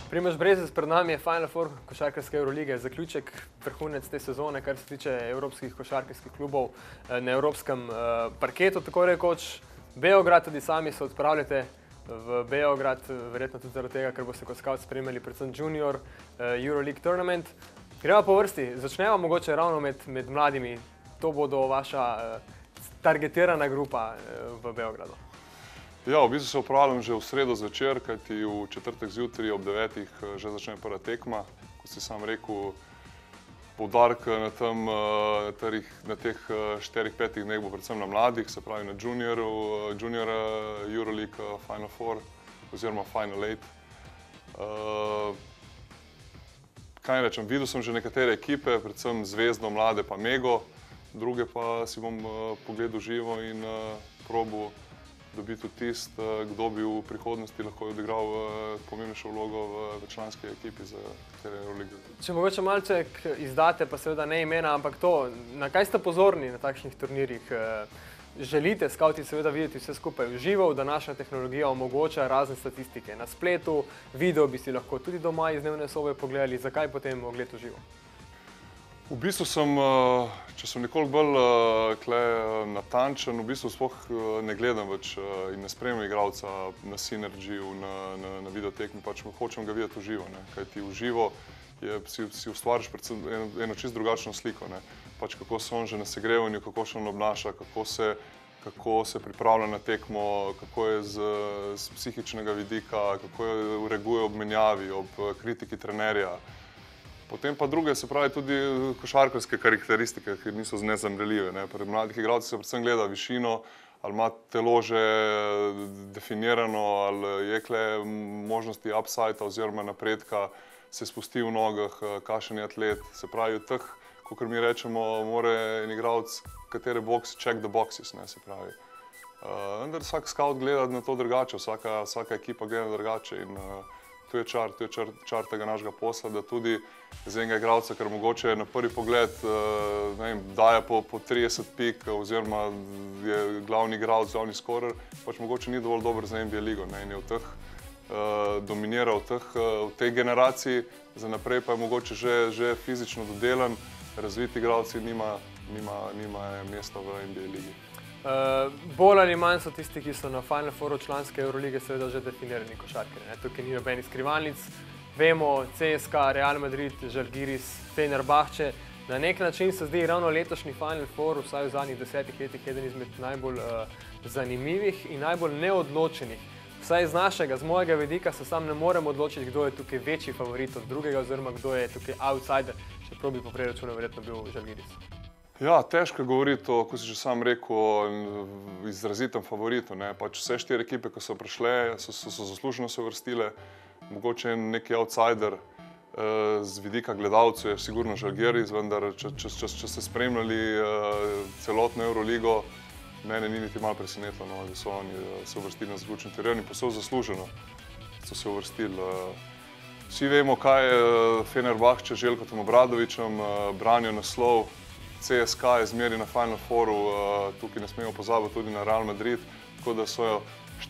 Primož Brezec, pred nami je Final Four košarkarske Eurolige, zaključek, vrhunec te sezone, kar se tiče evropskih košarkarskih klubov na evropskem parketu, tako rekoč. Beograd, tudi sami se odpravljate v Beograd, verjetno tudi zaradi tega, ker boste kot scout spremljali predvsem Junior Euroleague Tournament. Gremo po vrsti, začnemo mogoče ravno med mladimi. To bodo vaša targetirana grupa v Beogradu. Ja, v bistvu se upravljam že v sredo zvečer, kajti v četrtek zjutraj ob 9. že začne prva tekma. Kot si sam rekel, poudarek na teh 4-5 dneh bo predvsem na mladih, se pravi na Junior Euroleague Final Four oziroma Final 8. Kaj rečem, videl sem že nekatere ekipe, predvsem Zvezdo, Mlade pa Mego, druge pa si bom pogledal živo in probal dobiti vtis, kdo bi v prihodnosti lahko odigral pomembnejšo vlogo v članski ekipi za katere Eurolige. Če mogoče malček izdate, pa seveda ne imena, ampak to, na kaj ste pozorni na takšnih turnirjih? Želite skauti seveda videti vse skupaj v živo, današnja tehnologija omogoča razne statistike na spletu, video bi si lahko tudi doma iz dnevne sobe pogledali, zakaj potem ogled v živo? V bistvu sem, če sem nekoliko bolj natančen, v bistvu sploh ne gledam več in ne spremljam igralca na Synergyju, na videotekmi, pač hočem ga videti v živo, kajti v živo si ustvariš predvsem eno čisto drugačno sliko, pač kako se on že na segrevanju, kako se on obnaša, kako se pripravlja na tekmo, kako je z psihičnega vidika, kako reaguje ob menjavi, ob kritiki trenerja. Potem pa druge, se pravi, tudi košarkarske karakteristike, ki niso nezamrljive. Pri mladih igralcih se predvsem gleda višino, ali ima telo že definirano, ali je možnosti upside oziroma napredka, se spusti v nogah, kakšen je atlet. Se pravi, teh, kakor mi rečemo, mora en igralec katere box, check the boxes, se pravi. Vendar vsak scout gleda na to drugače, vsaka ekipa gleda drugače in to je čar tega našega posla, da tudi z enega igralca, ker mogoče na prvi pogled daje po 30 pik oziroma je glavni igralec, glavni skorer, pač mogoče ni dovolj dober za NBA ligo in je dominiral v tej generaciji, za naprej pa je mogoče že fizično dodelan, razviti igralci nima mesta v NBA ligi. Bolj ali manj so tisti, ki so na Final Fouru članske Eurolige seveda že definirani košarkarji. Tukaj ni nobenih skrivalnic. Vemo, CSKA, Real Madrid, Žalgiris, Fenerbahče. Na nek način se zdi ravno letošnji Final Four, vsaj v zadnjih 10 letih, eden izmed najbolj zanimivih in najbolj neodločenih. Vsaj z našega, z mojega vidika se sam ne morem odločiti, kdo je tukaj večji favorit od drugega oziroma kdo je tukaj outsider, čeprav bi po preračunu verjetno bil Žalgiris. Ja, težko je govoriti o, kot si že sam rekel, o izrazitem favoritu. Pač vse 4 ekipe, ki so prišle, so zasluženo se uvrstile. Mogoče neki outsider z vidika gledalcev je sigurno Žalgiris, vendar če ste spremljali celotno Euroligo, mene ni niti malo presenetilo, da so oni se uvrstili na zaključni turnir in posebej zasluženo so se uvrstili. Vsi vemo, kaj je Fenerbahče z Željkom Obradovićem, branijo naslov. CSKA je zmeri na Final Fouru, tukaj ne smemo pozabiti tudi na Real Madrid, tako da so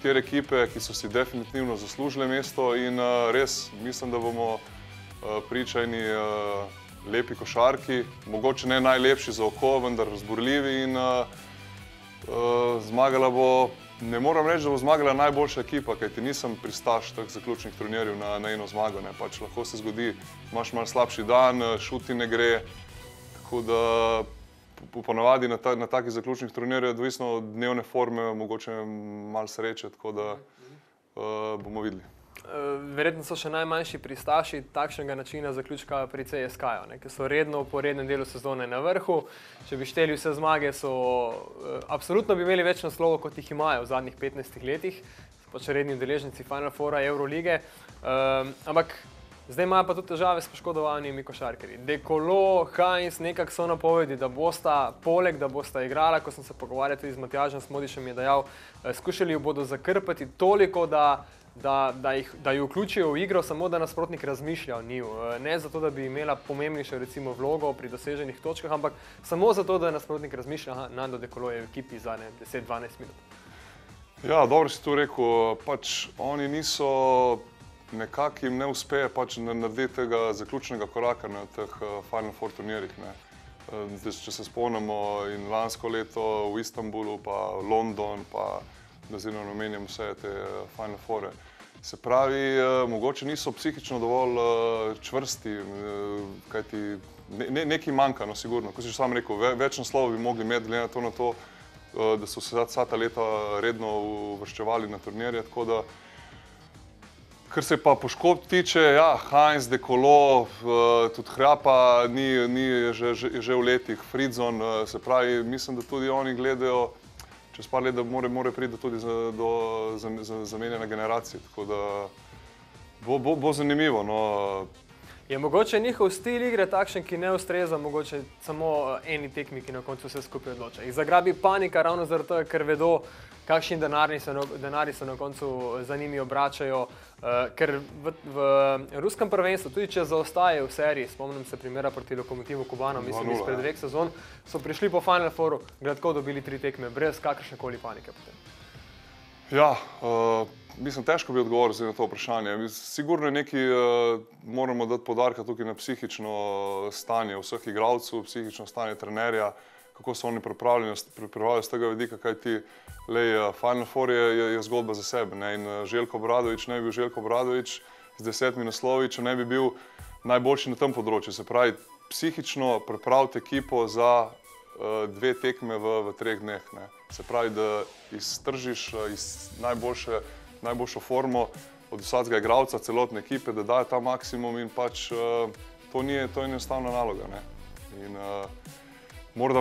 4 ekipe, ki so si definitivno zaslužile mesto in res mislim, da bomo priča eni lepi košarki, mogoče ne najlepši za oko, vendar razburljivi in zmagala bo, ne moram reči, da bo zmagala najboljša ekipa, kajti nisem pristaš teh zaključnih turnirjev na eno zmago, pač lahko se zgodi, imaš malo slabši dan, šuti ne gre. Tako da ponavadi na takih zaključnih turnirjev, odvisno od dnevne forme, mogoče malo sreče, tako da bomo videli. Verjetno so še najmanjši pristaši takšnega načina zaključka pri CSKA-ju, ki so redno po rednem delu sezone na vrhu. Če bi šteli vse zmage, so absolutno bi imeli več naslovov, kot jih imajo v zadnjih 15 letih. So pač redni udeleženci Final Foura Eurolige. Ampak zdaj imajo pa tudi težave s poškodovanimi košarkarji. Dekolo, Heinz, nekako so napovedi, da bosta poleg, da bosta igrala, ko sem se pogovarjal tudi z Matjažem Smodišem, je dejal, skušali jo bodo zakrpati toliko, da ju vključijo v igro, samo da nasprotnik razmišlja o njiju. Ne zato, da bi imela pomembnejšo recimo vlogo pri doseženih točkah, ampak samo zato, da nasprotnik razmišlja, Nando Dekolo je v ekipi za 10-12 minut. Ja, dobro si to rekel. Pač oni niso nekako jim ne uspe pač narediti tega zaključnega koraka na teh Final Four turnirjih. Če se spomnimo in lansko leto v Istanbulu, pa London, pa da zdaj omenjam vse te Final Foure. Se pravi, mogoče niso psihično dovolj čvrsti, kajti nekaj manjka, no sigurno. Ko si že sam rekel, več naslovov bi mogli imeti, glede na to, da so se vsa ta leta redno uvrščevali na turnirje, tako da kar se pa poškodb tiče, ja, Heinz, De Colo, tudi Hrjapa je že v letih, Fridzon, se pravi, mislim, da tudi oni gledajo čez par let, da more priti tudi do zamenjene generacije, tako da bo zanimivo, no. Je mogoče njihov stil igre takšen, ki ne ustreza mogoče samo eni tekmi, ki na koncu vse skupaj odloča. Jih zagrabi panika ravno zaradi tega, ker vedo, kakšni denarji se na koncu za njimi obračajo, ker v ruskem prvenstvu, tudi če zaostaje v seriji, spomnim se primera proti Lokomotivu Kubano, mislim, izpred 2 sezon, so prišli po Final Fouru, gladko dobili 3 tekme, brez kakršnekoli panike potem. Ja, mislim, težko bi odgovoril na to vprašanje. Sigurno je nekaj, moramo dati poudarka tukaj na psihično stanje vseh igralcev, psihično stanje trenerja, kako so oni pripravljeni z tega vidika, kajti Final Four je zgodba za sebe. In Željko Obradović ne bi bil Željko Obradović z 10 naslovi, če ne bi bil najboljši na tem področju. Se pravi, psihično pripraviti ekipo za 2 tekme v 3 dneh. Se pravi, da iztržiš najboljšo formo od vsakega igralca, celotne ekipe, da dajo ta maksimum in pač to je enostavna naloga. In morda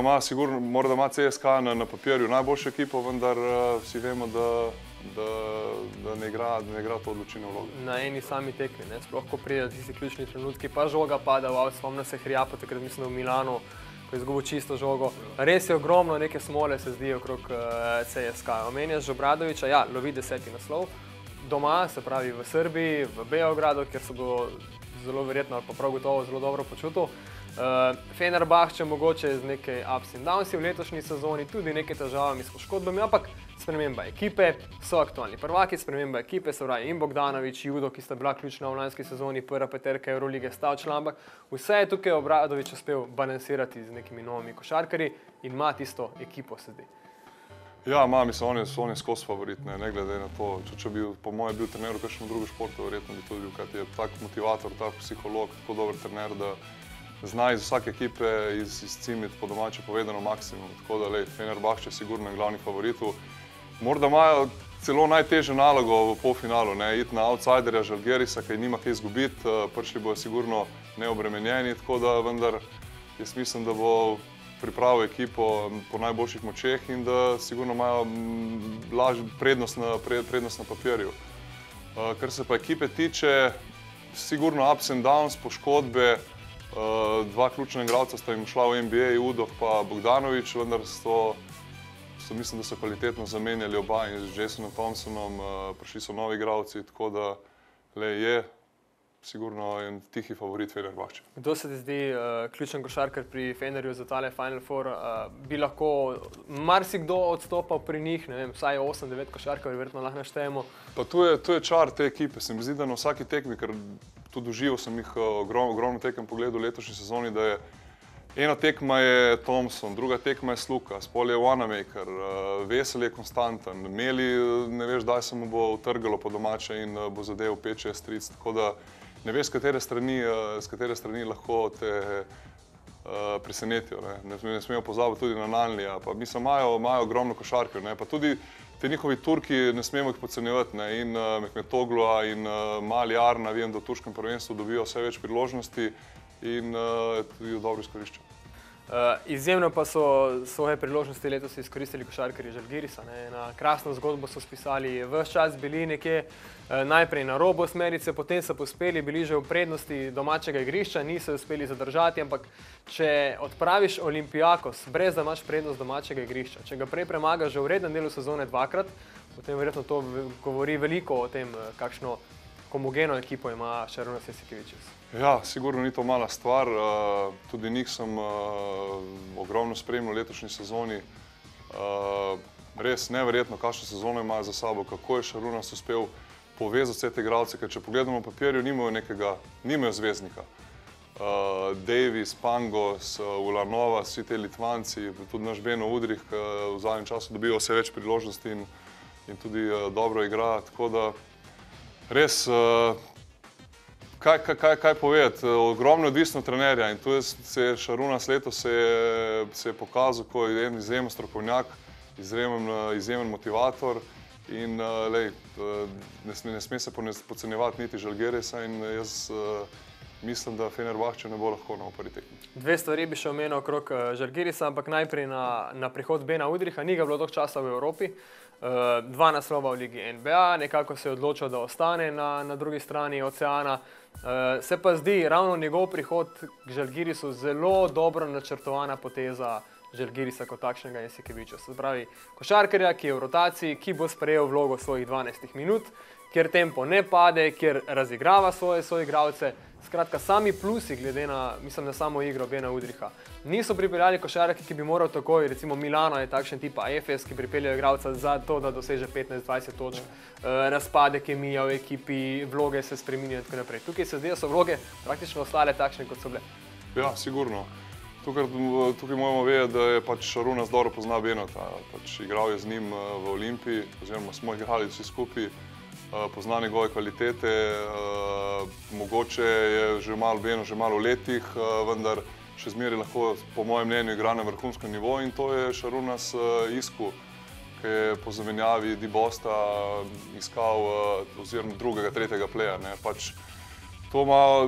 ima CSKA na papirju najboljšo ekipo, vendar vsi vemo, da ne igra to odločilno vlogo. Na eni sami tekmi, sploh ko pridejo tisti ključni trenutki, pa žoga pada v avt, spomnim se Hrjapa, takrat mislim v Milanu, ko je izgubil čisto žogo. Res je ogromno neke smole se zdi okrog CSKA. Omenjaš Obradovića, ja, lovi 10. naslov. Doma, se pravi v Srbiji, v Beogradu, kjer se bo zelo verjetno ali pa prav gotovo zelo dobro počutil. Fenerbahče mogoče z nekaj ups in downs v letošnji sezoni, tudi nekaj težavami s poškodbami, ampak sprememba ekipe, so aktualni prvaki, sprememba ekipe, se pravi in Bogdanović, Judo, ki sta bila ključna v lanski sezoni, prva peterka Eurolige, Stavčan, ampak vse je tukaj Obradović uspel balansirati z nekimi novimi košarkarji in ima tisto ekipo sedaj. Ja, mislim, on je skozi favorit, ne glede na to. Če bi po moje bil trener v kakšnem drugem športu, verjetno bi tudi bil, kajti je tak motivator, tak psiholog, tako dober trener, da zna iz vsake ekipe izcimiti po domače povedano maksimum. Tako da, Fenerbahče je sigurno glavni favoritu. Morda imajo celo najtežjo nalogo v polfinalu, iti na outsiderja Žalgirisa, ki nima kaj izgubiti, prišli bojo sigurno neobremenjeni, tako da vendar jaz mislim, da bo pripravil ekipo po najboljših močeh in da sigurno imajo prednost na papirju. Kar se pa ekipe tiče, sigurno ups and downs, poškodbe, 2 ključna igralca sta jim šla v NBA, Udoh pa Bogdanović, vendar mislim, da so kvalitetno zamenjali oba in z Jasonom Thompsonom, prišli so novi igralci, tako da je sigurno en tihi favorit Fenerbahče. Kdo se ti zdi ključen košarkar pri Fenerju za tale Final Four? Bi lahko marsikdo odstopal pri njih, ne vem, vsaj 8-9 košarkarjev, verjetno lahko naštejemo. Pa to je čar te ekipe. Se mi zdi, da na vsaki tekmi, ker tudi užival sem jih ogromno tekem pogledal v letošnji sezoni, da je ena tekma je Thompson, druga tekma je Slukas, pol je Wanamaker, Vesel je konstanten, Meli ne veš, kdaj se mu bo utrgalo po domače in bo zadev 5-6 tric, tako da ne veš, s katere strani lahko te presenetijo. Ne smejo pozabiti tudi na Nalnija, pa mislim, imajo ogromno košarkarjev, pa tudi te njihovi Turki ne smemo jih podcenjevati, in Mehmetoglua in Mali Arna, vem, da v turškem prvenstvu dobijo vse več priložnosti in tudi dobro izkoriščajo. Izjemno pa so svoje priložnosti letos izkoristili košarkarji Žalgirisa. Na krasno zgodbo so spisali, ves čas bili nekje najprej na robu osmerice, potem so uspeli, bili že v prednosti domačega igrišča, niso uspeli zadržati, ampak če odpraviš Olympiakos, brez da imaš prednost domačega igrišča, če ga prej premagaš že v rednem delu sezone 2-krat, potem verjetno to govori veliko o tem, kakšno homogeno ekipo ima Šarūnas Jasikevičius. Ja, sigurno ni to mala stvar. Tudi njih sem ogromno spremljal v letošnji sezoni. Res neverjetno, kakšno sezono imajo za sabo, kako je Šarūnas uspel povezati vse te igralce, ker če pogledamo v papirju, nimajo zvezdnika. Davis, Pangos, Ulanova, vsi te Litvanci, tudi naš Beno Udrih, ki v zadnjem času dobijo vse več priložnosti in tudi dobro igra. Tako da res, kaj povedati, ogromno odvisno trenerja in tu se je Šarunas letos se je pokazal kot en izjemen strokovnjak, izjemen motivator in ne sme se podcenjevati niti Žalgirisa in jaz mislim, da Fenerbahče ne bo lahko na prvi tekmi. Dve stvari bi še omenil okrog Žalgirisa, ampak najprej na prihod Bena Udriha. Ni ga bilo dolgo časa v Evropi, 2 naslova v Ligi NBA, nekako se je odločil, da ostane na drugi strani oceana. Se pa zdi ravno njegov prihod k Žalgirisu zelo dobro načrtovana poteza Žalgirisa kot takšnega Jasikeviča. Se pravi, košarkarja, ki je v rotaciji, ki bo sprejel vlogo svojih 12 minut, kjer tempo ne pade, kjer razigrava svoje igralce. Skratka, sami plusi glede na, mislim, na samo igro Bena Udriha. Niso pripeljali košarke, ki bi moral takoj, recimo Milano je takšen tipa AFS, ki pripeljajo igralca za to, da doseže 15-20 točk, razpade kemija v ekipi, vloge se spreminjajo in tako naprej. Tukaj se zdi, da so vloge praktično ostale takšne, kot so bile. Ja, sigurno. Tukaj moramo vedeti, da je pač Šarunas dobro pozna Benota. Pač igral je z njim v Olimpiji, oziroma smo igrali vsi skupaj. Pozna njegove kvalitete, mogoče je Beno že malo v letih, vendar še zmeraj lahko, po mojem mnenju, igra na vrhunskem nivoju in to je Šarunas iskal, ki je po zamenjavi Dibosta iskal oziroma drugega, tretjega pleja.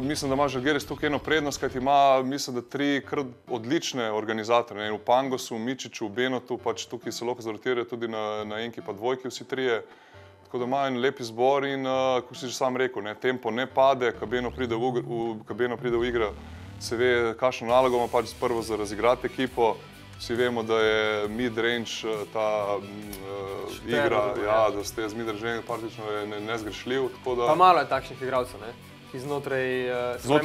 Mislim, da ima Žalgiris tukaj eno prednost, kajti ima, mislim, da 3 kar odlične organizatorje. V Pangosu, Mičiću, Benotu, pač tukaj se lahko zrotirajo tudi na enki pa dvojki vsi trije. Tako da ima en lep izbor in, kot si že sam rekel, tempo ne pade, ko Beno pride v igro, se ve, kakšno nalogo ima pač prvo za razigrati ekipo. Vsi vemo, da je mid-range ta igra, da ste z mid-range praktično nezgrešljiv. Pa malo je takšnih igralcev, ne? Ki znotraj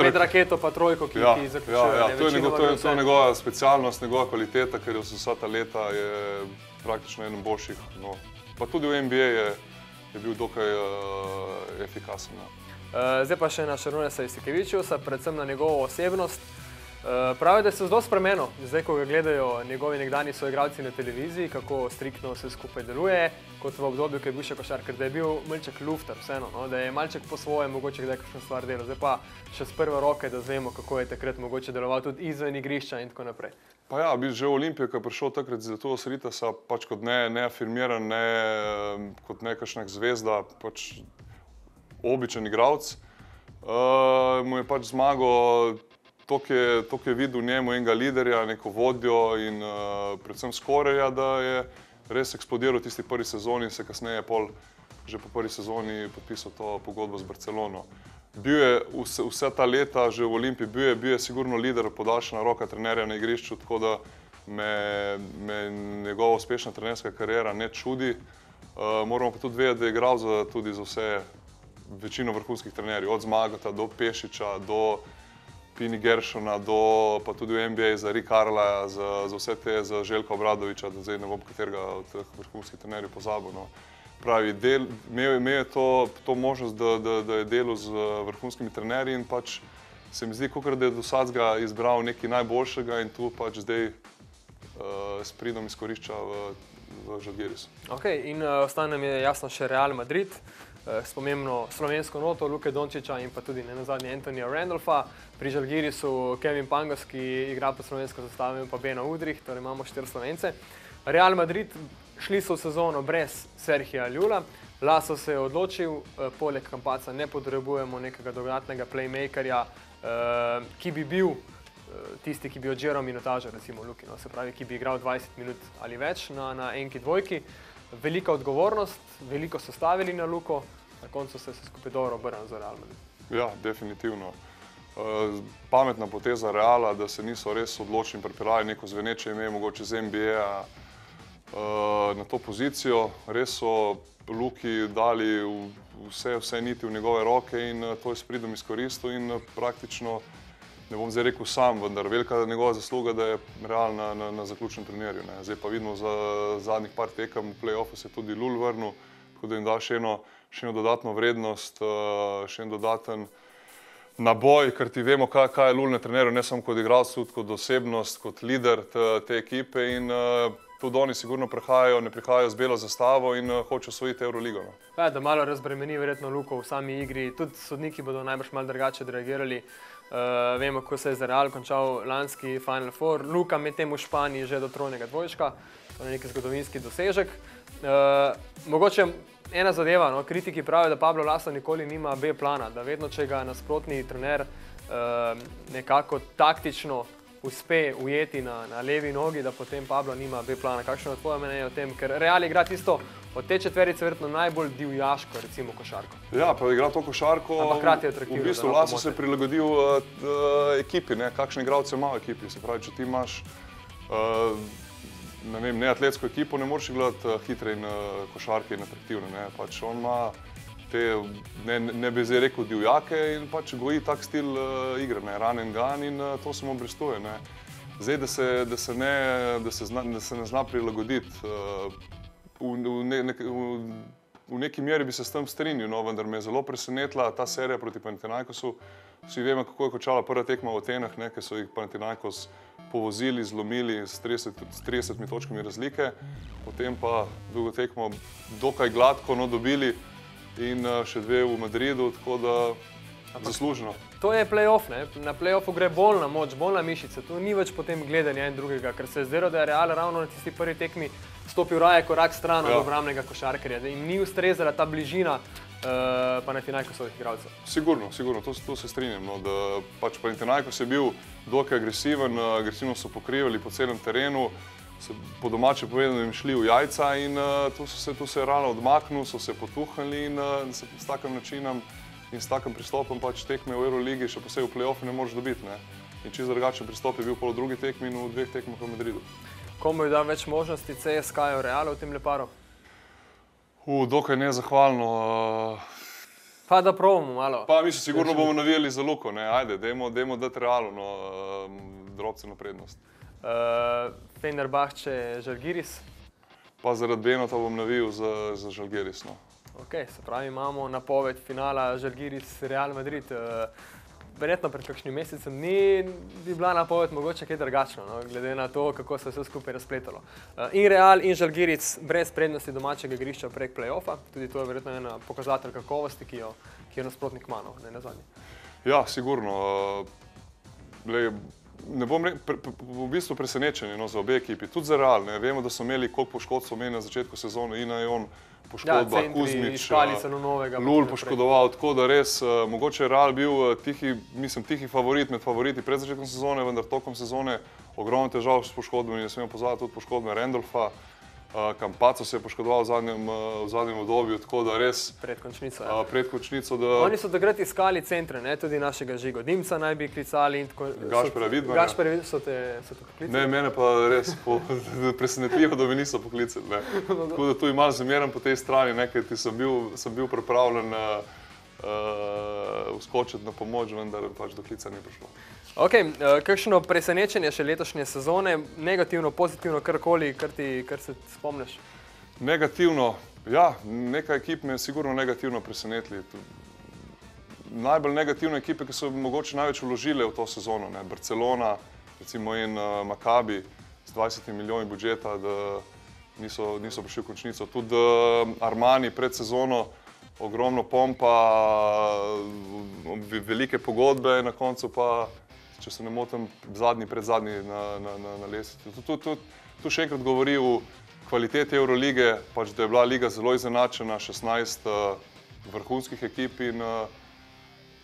med raketo pa trojko, ki zaključujejo. To je njegova specialnost, njegova kvaliteta, ker je vsa ta leta je praktično eden boljših. Pa tudi v NBA je bil dokaj efikasen. Zdaj pa še na Šarunasa Jasikevičiusa, predvsem na njegovo osebnost. Pravi, da se zelo spremenil, zdaj ko ga gledajo njegovi nekdanji soigralci na televiziji, kako striktno vse skupaj deluje, kot v obdobju, ko je bil še košarkar, da je bil malček luftar vseeno, da je malček po svoje mogoče kdaj kakšno stvar delal. Zdaj pa še s prve roke, da zvemo, kako je takrat mogoče deloval tudi izven igrišča in tako naprej. Pa ja, že v Olimpiji, ko je prišel takrat z Zlatega Sritasa, pač kot neafirmiran, kot nekakšna zvezda, pač običen igralec, mu je pač zmagal. Toliko je videl v njemu enega liderja, neko vodjo in predvsem skorajja, da je res eksplodiral v tisti prvi sezoni in se kasneje že po prvi sezoni podpisal to pogodbo z Barcelono. Bil je vse ta leta že v Olimpiji, bil je sigurno lider, podaljšana roka trenerja na igrišču, tako da me njegova uspešna trenerska kariera ne čudi. Moramo pa tudi vedeti, da je igral tudi za vse večino vrhunskih trenerjev, od Zmagota do Pešiča, do Pini Gershona, pa tudi v NBA za Rick Carlisleja, za vse te, za Željka Obradovića, da zdaj ne bom katerega od teh vrhunskih trenerjev pozabil. Pravi, imel je to možnost, da je delal z vrhunskimi trenerji in pač se mi zdi, kakor da je do vsakega izbral nekaj najboljšega in tu pač zdaj s pridom izkorišča v Žalgirisu. Ok, in ostane nam je jasno še Real Madrid, s pomembno slovensko noto Luke Dončića in pa tudi nenazadnje Antonija Randolfa. Pri Žalgirisu Kevin Pangos, ki igra pod slovensko zastavo, in pa Beno Udrih, torej imamo 4 Slovence. Real Madrid, šli so v sezono brez Serhija Ljula. Laso se je odločil, poleg Campazza ne potrebujemo nekega dodatnega playmakerja, ki bi bil tisti, ki bi odžeral minutažo, recimo Luki, se pravi, ki bi igral 20 minut ali več na enki dvojki. Velika odgovornost, veliko so stavili na Luko, na koncu se skupaj dobro obrnili za Real Madrid. Ja, definitivno. Pametna poteza Reala, da se niso res odločili in pripeljali neko zveneče ime, mogoče z NBA na to pozicijo. Res so Luki dali vse niti v njegove roke in to je s pridom izkoristil in praktično, ne bom zdaj rekel sam, vendar velika njegova zasluga, da je Real na zaključnem turnirju. Zdaj pa vidimo za zadnjih par tekem v play-offu se je tudi Lul vrnil, tako tako da jim da še eno dodatno vrednost, še en dodaten naboj, ker ti vemo, kaj je Lul na trenerju, ne samo kot igralec, tudi kot osebnost, kot lider te ekipe in tudi oni sigurno ne prihajajo z belo zastavo in hočejo osvojiti Euroligo. No. Ja, da malo razbremeni verjetno Luko v sami igri, tudi sodniki bodo najbrž malo drugače odreagirali. Vemo, ko se je za Real končal lanski Final Four, Luka med tem v Španiji že do trojnega dvojčka, to je neki zgodovinski dosežek. Mogoče ena zadeva, no, kritiki pravijo, da Pablo Laso nikoli nima B plana, da vedno, če ga nasprotni trener nekako taktično uspe ujeti na levi nogi, da potem Pablo nima B plana. Kakšno je tvoje mnenje o tem? Ker Real igra tisto od te četverice verjetno najbolj divjaško, recimo košarko. Ja, pa igra to košarko, ampak hkrati je atraktivno. V bistvu Laso se je prilagodil ekipi, kakšne igralce ima v ekipi. Se pravi, če ti imaš ne atletsko ekipo, ne moreš gledati hitre in košarke in atraktivne. Pač on ima te, ne bi zdaj rekel divjake in pač goji tak stil igre, run and gun in to se mu obrestuje. Zdaj, da se ne zna prilagoditi, v neki meri bi se s tem strinjal, no, vendar me je zelo presenetila ta serija proti Panathinaikosu. Vsi vemo, kako je končala prva tekma v Atenah, ker so jih Panathinaikos povozili, zlomili s 30 točkami razlike, potem pa drugo tekmo dokaj gladko dobili in še dve v Madridu, tako da zasluženo. To je play-off, ne? Na play-offu gre bolj na moč, bolj na mišice, tu ni več potem gledanja en drugega, ker se je zdelo, da je Real ravno na tisti prvi tekmi stopil raje korak stran od obrambnega košarkarja, da jim ni ustrezala ta bližina Panathinaikosovih igralcev. Sigurno, to se strinjam, no, da pač Panathinaikos je bil dokaj agresiven, agresivno so pokrivali po celem terenu, po domače povedano jim šli v jajca in tu se je Real odmaknil, so se potuhnili in s takim načinom in s takim pristopom pač tekme v Euroligi, še posebej v play-offu ne moreš dobiti. In čisto drugačen pristop je bil po drugi tekmi in v dveh tekmah v Madridu. Komu je dal več možnosti CSKA v Realu v tem leparu? Dokaj nezahvalno. Pa da probamo malo. Pa mislim, sigurno bomo navijali za Luko, ajde, dajmo dati Realu drobce na prednost. Fenerbahče, Žalgiris? Pa zaradi Benota bom navijal za Žalgiris. Ok, se pravi, imamo napoved finala Žalgiris-Real Madrid. Verjetno pred kakšnim mesecem bi bila napoved mogoče kaj drugačna, glede na to, kako se vse skupaj razpletalo. In Real in Žalgiris brez prednosti domačega igrišča prek play-offa, tudi to je verjetno ena pokazatelj kakovosti, ki jo nasprotnik ima, ne nazadnje. Ja, sigurno. Ne bom v bistvu presenečen za obe ekipi, tudi za Real. Vemo, da so imeli koliko poškodb na začetku sezone, Inajon poškodba, Kuzmič, Lul poškodoval, tako da res, mogoče je Real bil tihi favorit med favoriti pred začetkom sezone, vendar tokom sezone ogromno težav s poškodbami, ne smemo pozabiti tudi poškodbe Randolfa, Campazzo se je poškodoval v zadnjem obdobju, tako da res pred končnico. Oni so takrat iskali centre, tudi našega Žigo Dimca naj bi klicali. Gašperja Vidmarja. Gašperja so te poklicali? Ne, mene pa res presenetljivo, da me niso poklicali. Tako da tu imam zameram po tej strani, ker sem bil pripravljen vskočiti na pomoč, vendar pač do klica ni prišlo. Ok, kakšno presenečenje še letošnje sezone, negativno, pozitivno, karkoli, kar se spomniš? Negativno, ja, nekaj ekip me je sigurno negativno presenetili. Najbolj negativne ekipe, ki so mogoče največ vložile v to sezono, Barcelona, recimo in Maccabi s 20 milijoni budžeta, da niso prišli v končnico. Tudi Armani pred sezono, ogromno pompa, velike pogodbe, na koncu pa, če se ne motim, predzadnji na lestvici. Tu še enkrat govori o kvaliteti Eurolige, pač da je bila liga zelo izenačena, 16 vrhunskih ekip in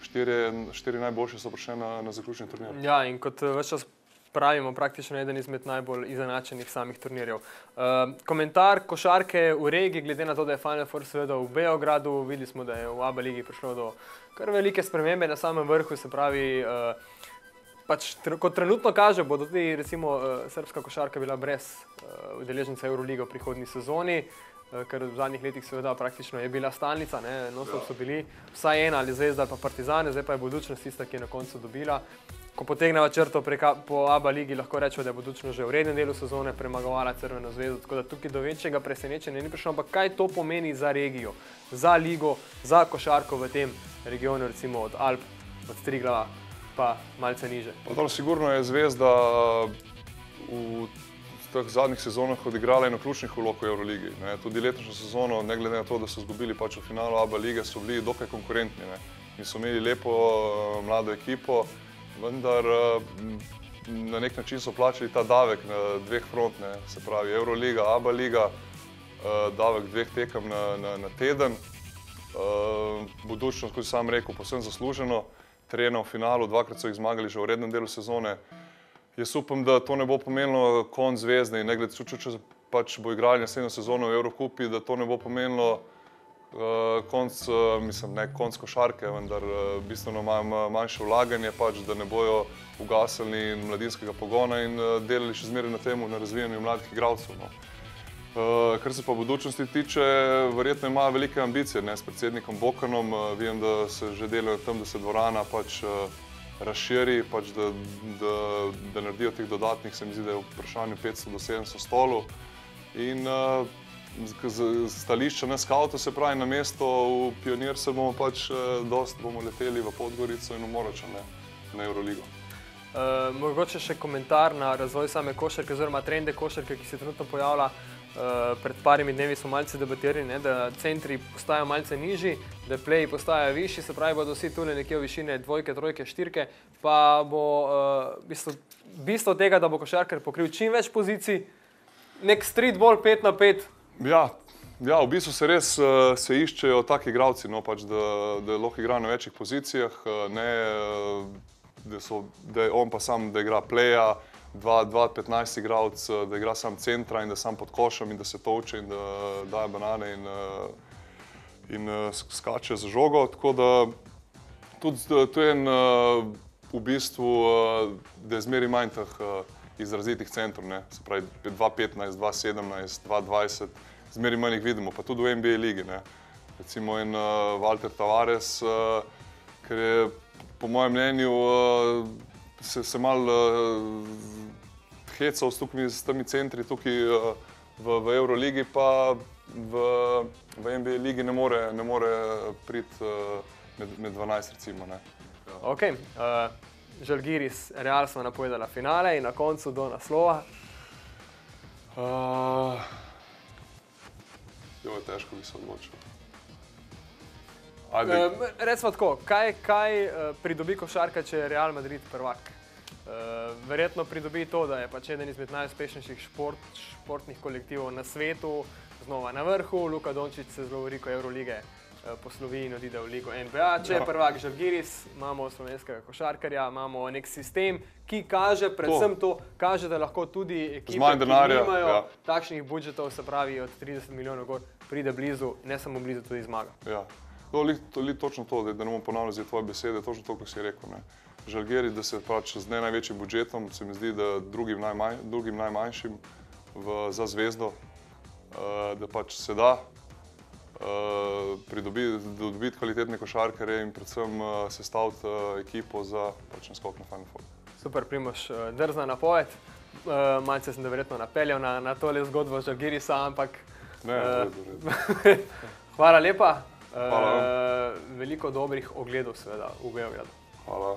4 najboljše so prišle na zaključni turnir. Ja, in kot ves čas pravimo, praktično eden izmed najbolj izenačenih samih turnirjev. Komentar košarke v regiji, glede na to, da je Final Four seveda v Beogradu, videli smo, da je v ABA ligi prišlo do kar velike spremembe na samem vrhu, se pravi, pač, kot trenutno kaže, bo tudi recimo srbska košarka bila brez udeleženca Euroliga v prihodnji sezoni, ker v zadnjih letih seveda praktično je bila stalnica, non-stop so bili vsaj ena ali Zvezda ali pa Partizan, zdaj pa je Budućnost tista, ki je na koncu dobila. ko potegneva črto po ABA ligi, lahko rečemo, da je Budućnost že v rednem delu sezone premagovala Crveno zvezdo, tako da tukaj do večjega presenečenja ni prišlo, ampak kaj to pomeni za regijo, za ligo, za košarko v tem regionu, recimo od Alp, od Triglava, pa malce niže? Sigurno je Zvezda v teh zadnjih sezonah odigrala eno ključnih vlog v Euroligi. Tudi letošnjo sezono, ne glede na to, da so izgubili pač v finalu ABA lige, so bili dokaj konkurentni. In so imeli lepo mlado ekipo, vendar na nek način so plačali ta davek na dveh front, se pravi Euroliga, ABA liga, davek dveh tekem na teden. Budućnost, kot sam rekel, povsem zasluženo, terena v finalu, dvakrat so jih zmagali že v rednem delu sezone. Jaz upam, da to ne bo pomenilo konc Zvezde in ne glede, če pač bo igrali naslednjo sezono v Evrokupi, da to ne bo pomenilo konc košarke, vendar bistveno manjše vlaganje, pač, da ne bojo ugasili mladinskega pogona in delali še zmeraj na tem, na razvijanju mladih igralcev. Kar se pa Budućnosti tiče, verjetno ima velike ambicije s predsednikom Bokanom. Vem, da se že delajo tam, da se dvorana pač razširi, pač da naredijo teh dodatnih, se mi zdi, da je v vprašanju 500 do 700 stolov. In z stališča na skautu, se pravi, na mesto v Pionir se bomo pač dosti leteli v Podgorico in v Moračane na Euroligo. Mogoče še komentar na razvoj same košarke, oziroma trende košarke, ki se trenutno pojavlja. Pred parimi dnevi smo malce debatirali, da centri postajajo malce nižji, da pleji postajajo višji, se pravi, bodo vsi tule nekje v višine dvojke, trojke, štirke, pa bo bistvo tega, da bo košarkar pokril čim več pozicij, nek streetball 5 na 5. Ja, v bistvu se res iščejo taki igralci, pač, da lahko igra na večjih pozicijah, da je on pa sam, da igra pleja, 2-15 igralc, da igra sam centra in da sam pod košem in da se toče in da daje banane in skače za žogo. Tako da tudi to je v bistvu, da je zmeri manj teh izrazitih centrov, se pravi 2-15, 2-17, 2-20, zmeri manj jih vidimo, pa tudi v NBA ligi. Recimo en Walter Tavares, ker je po mojem mnenju se malo hecal s temi centri tukaj v Euroligi, pa v NBA ligi ne more priti med 12 recimo. Ok, Žalgiris, Real smo napovedala finale in na koncu do naslova. Je težko bi se odločil. Recimo tako, kaj pridobi košarka, če je Real Madrid prvak? Verjetno pridobi to, da je pač eden izmed najuspešnejših športnih kolektivov na svetu, znova na vrhu. Luka Dončić se zelo veliko Eurolige poslovi in odide v ligo NBA. Če je prvak Žalgiris, imamo slovenskega košarkarja, imamo nek sistem, ki kaže predvsem to, kaže, da lahko tudi ekipe, ki nimajo takšnih budžetov, se pravi od 30 milijonov gor, pride blizu, ne samo blizu, tudi zmaga. Ja, točno to, da ne bom ponavljal tvoje besede, točno to, ko si rekel. Žalgiris, da se pač z ne največjim budžetom, se mi zdi, da drugim najmanjšim za Zvezdo, da pač se da pridobiti kvalitetne košarkarje in predvsem sestaviti ekipo za naskok na Final Four. Super, Primož, drzna napoved. Malce sem da verjetno napeljal na tole zgodbo Žalgirisa, ampak hvala lepa. Veliko dobrih ogledov seveda v Beogradu. Hvala.